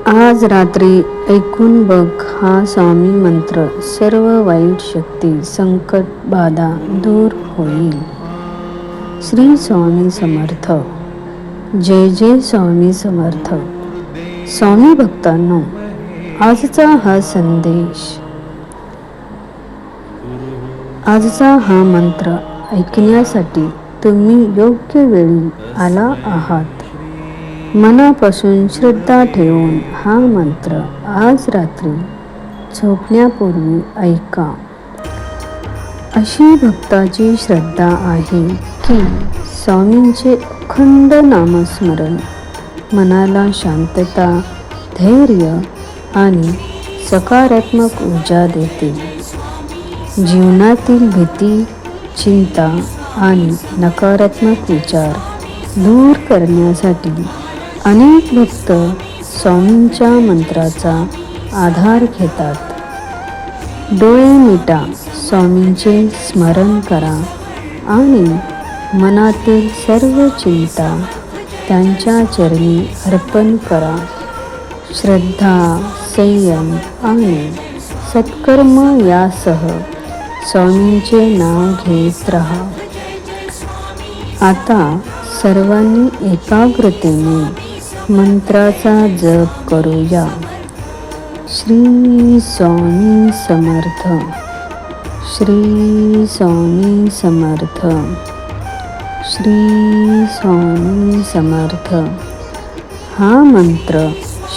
आज रात्री ऐकून बघ हा स्वामी मंत्र, सर्व वाईट शक्ती, संकट, बाधा दूर होईल. श्री स्वामी समर्थ. जय जय स्वामी समर्थ. स्वामी भक्तांनो, आजचा हा संदेश, आजचा हा मंत्र ऐकण्यासाठी तुम्ही योग्य वेळी आला आहात. मनापासून श्रद्धा ठेवून हा मंत्र आज रात्री झोपण्यापूर्वी ऐका. अशी भक्ताची श्रद्धा आहे की स्वामींचे अखंड नामस्मरण मनाला शांतता, धैर्य आणि सकारात्मक ऊर्जा देते. जीवनातील भीती, चिंता आणि नकारात्मक विचार दूर करण्यासाठी अनेक भक्त स्वामींच्या मंत्राचा आधार घेतात. डोळे मिटा, स्वामींचे स्मरण करा आणि मनातील सर्व चिंता त्यांच्या चरणी अर्पण करा. श्रद्धा, संयम आणि सत्कर्म यासह स्वामींचे नाव घेत रहा. आता सर्वांनी एकाग्रतेने मंत्राचा जप करूया. श्री स्वामी समर्थ. श्री स्वामी समर्थ. श्री स्वामी समर्थ. हा मंत्र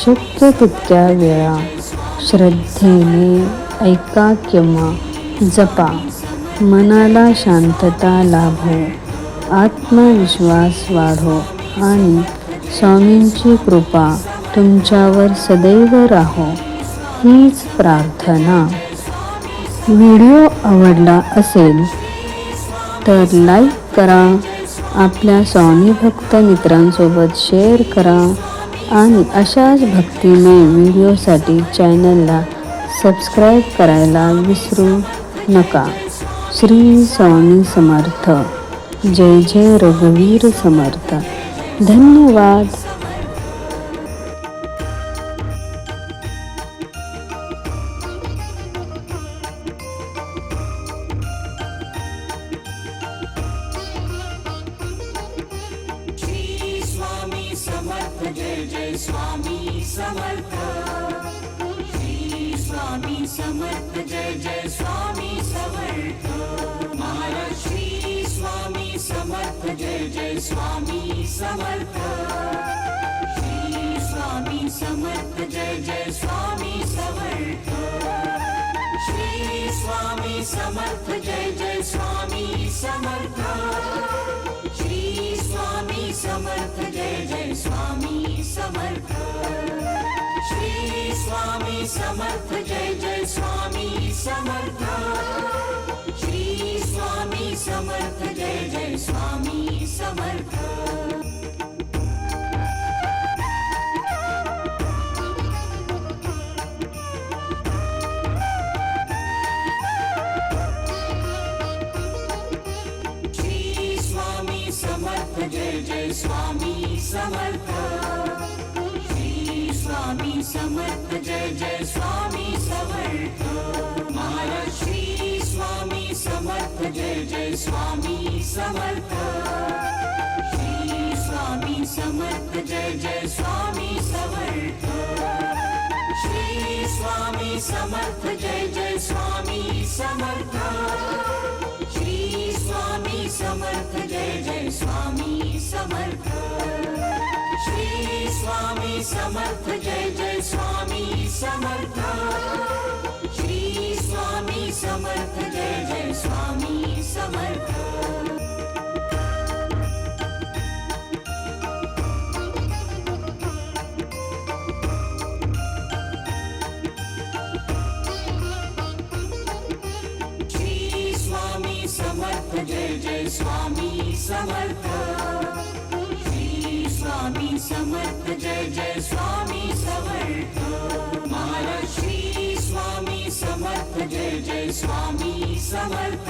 शक्य तितक्या वेळा श्रद्धेने ऐका किंवा जपा. मनाला शांतता लाभो, आत्मविश्वास वाढो आणि स्वामींची कृपा तुमच्यावर सदैव राहो, हीच प्रार्थना. व्हिडिओ आवडला असेल तर लाईक करा, आपल्या स्वामी भक्त मित्रांसोबत शेअर करा आणि अशाच भक्तिमय व्हिडिओसाठी चॅनलला सबस्क्राईब करायला विसरू नका. श्री स्वामी समर्थ. जय जय रघुवीर समर्थ. धन्यवाद. श्री स्वामी समर्थ. जय जय स्वामी समर्थ. श्री स्वामी समर्थ. जय जय स्वामी समर्थ. महाराज श्री स्वामी समर्थ. जय जय स्वामी समर्थ. श्री स्वामी समर्थ. जय जय स्वामी समर्थ. श्री स्वामी समर्थ. जय जय स्वामी समर्थ. श्री स्वामी समर्थ. जय जय स्वामी समर्थ. श्री स्वामी समर्थ. जय जय स्वामी समर्थ. श्री स्वामी समर्थ. जय जय स्वामी समर्थ. श्री स्वामी समर्थ. जय जय स्वामी समर्थ. श्री स्वामी समर्थ. जय जय स्वामी समर्थ. महाराज श्री स्वामी समर्थ. जय जय स्वामी समर्थ. श्री स्वामी समर्थ. जय जय स्वामी समर्थ. श्री स्वामी समर्थ. जय जय स्वामी समर्थ. श्री स्वामी समर्थ. जय जय स्वामी समर्थ. श्री स्वामी समर्थ. जय जय स्वामी समर्थ. श्री स्वामी समर्थ. जय जय स्वामी समर्थ. श्री स्वामी समर्थ. जय जय स्वामी समर्थ. श्री स्वामी समर्थ. जय जय स्वामी समर्थ. महाराज श्री स्वामी समर्थ. जय जय स्वामी समर्थ.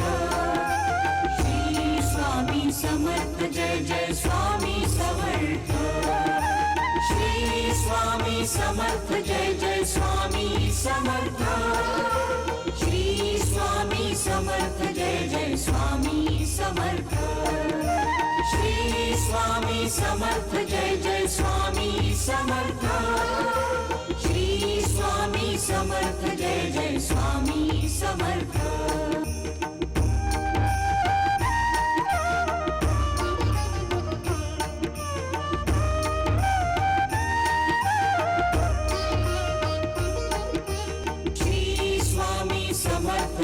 श्री स्वामी समर्थ. जय जय स्वामी समर्थ. श्री स्वामी समर्थ जय जय स्वामी समर्थ श्री स्वामी समर्थ जय जय स्वामी समर्थ श्री स्वामी समर्थ जय जय स्वामी समर्थ श्री स्वामी समर्थ जय जय स्वामी समर्थ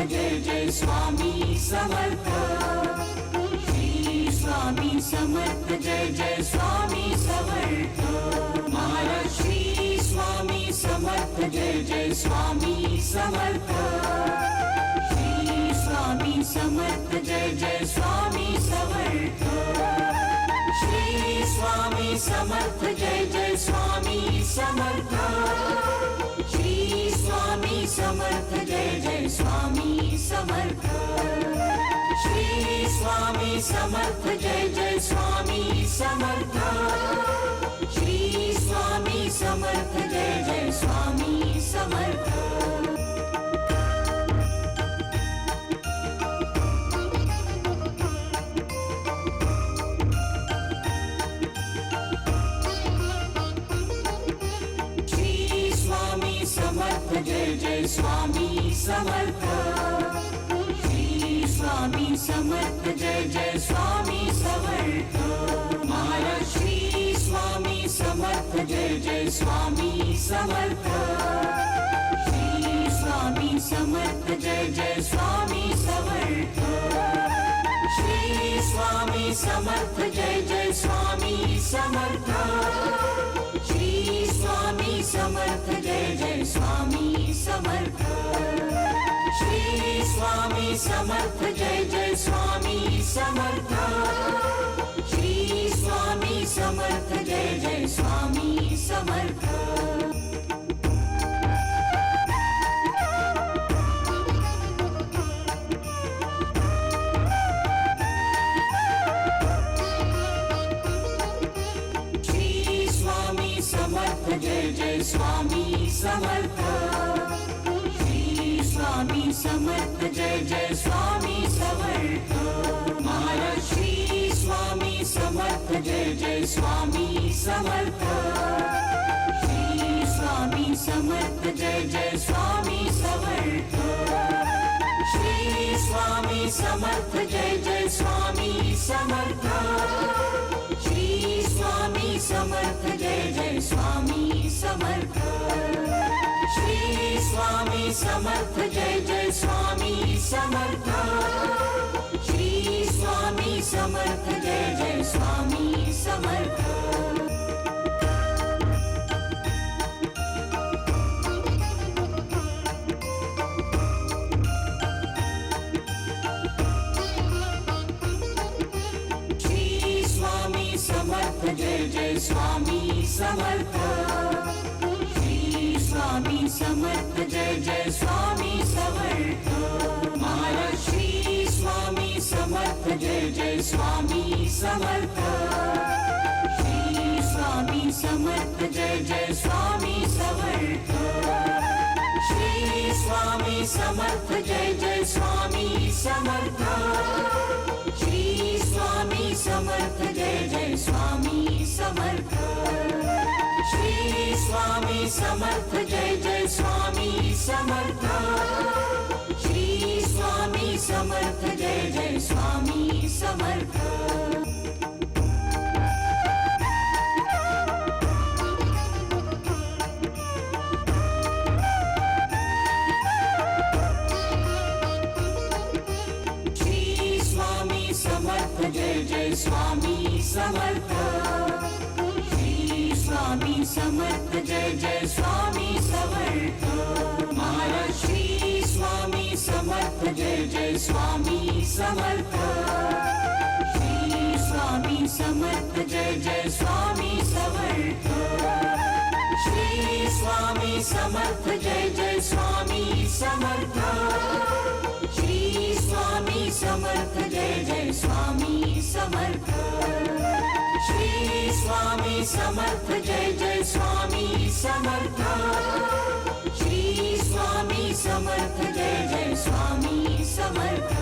जय जय स्वामी समर्थ श्री स्वामी समर्थ जय जय स्वामी समर्थ महाराज श्री स्वामी समर्थ जय जय स्वामी समर्थ श्री स्वामी समर्थ जय जय स्वामी समर्थ श्री स्वामी समर्थ जय जय स्वामी समर्थ श्री स्वामी समर्थ जय जय स्वामी समर्थ श्री स्वामी समर्थ जय जय स्वामी समर्थ श्री स्वामी समर्थ जय जय स्वामी समर्थ जय जय स्वामी समर्थ श्री स्वामी समर्थ जय जय स्वामी समर्थ महाराज श्री स्वामी समर्थ जय जय स्वामी समर्थ श्री स्वामी समर्थ जय जय स्वामी समर्थ श्री स्वामी समर्थ जय जय स्वामी समर्थ श्री स्वामी समर्थ जय जय स्वामी समर्थ श्री स्वामी समर्थ जय जय स्वामी समर्थ श्री स्वामी समर्थ जय जय स्वामी समर्थ जय जय स्वामी समर्थ श्री स्वामी समर्थ जय जय स्वामी समर्थ महाराज श्री स्वामी समर्थ जय जय स्वामी समर्थ श्री स्वामी समर्थ जय जय स्वामी समर्थ श्री स्वामी समर्थ जय जय स्वामी समर्थ श्री स्वामी समर्थ जय जय स्वामी समर्थ श्री स्वामी समर्थ जय जय स्वामी समर्थ श्री स्वामी समर्थ जय जय स्वामी समर्थ जय जय स्वामी समर्थ श्री स्वामी समर्थ जय जय स्वामी समर्थ महाराज श्री स्वामी समर्थ जय जय स्वामी समर्थ श्री स्वामी समर्थ जय जय स्वामी समर्थ श्री स्वामी समर्थ जय जय स्वामी समर्थ श्री स्वामी समर्थ जय जय स्वामी समर्थ श्री स्वामी समर्थ जय जय स्वामी समर्थ श्री स्वामी समर्थ जय जय स्वामी समर्थ जय जय स्वामी समर्थ श्री स्वामी समर्थ जय जय स्वामी समर्थ महाराज श्री स्वामी समर्थ जय जय स्वामी समर्थ श्री स्वामी समर्थ जय जय स्वामी समर्थ श्री स्वामी समर्थ जय जय स्वामी समर्थ श्री स्वामी समर्थ जय जय स्वामी समर्थ श्री स्वामी समर्थ जय जय समर्थ श्री स्वामी समर्थ जय जय स्वामी समर्थ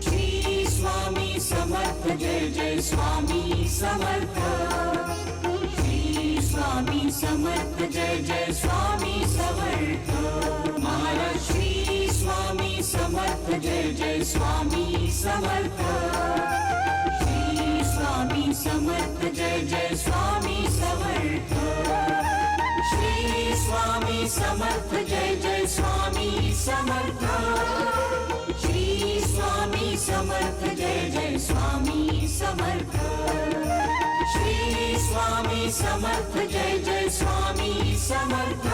श्री स्वामी समर्थ जय जय स्वामी समर्थ श्री स्वामी समर्थ जय जय स्वामी समर्थ महाराज श्री स्वामी समर्थ जय जय स्वामी समर्थ श्री स्वामी समर्थ जय जय स्वामी समर्थ श्री स्वामी समर्थ जय जय स्वामी समर्थ श्री स्वामी समर्थ जय जय स्वामी समर्थ श्री स्वामी समर्थ जय जय स्वामी समर्थ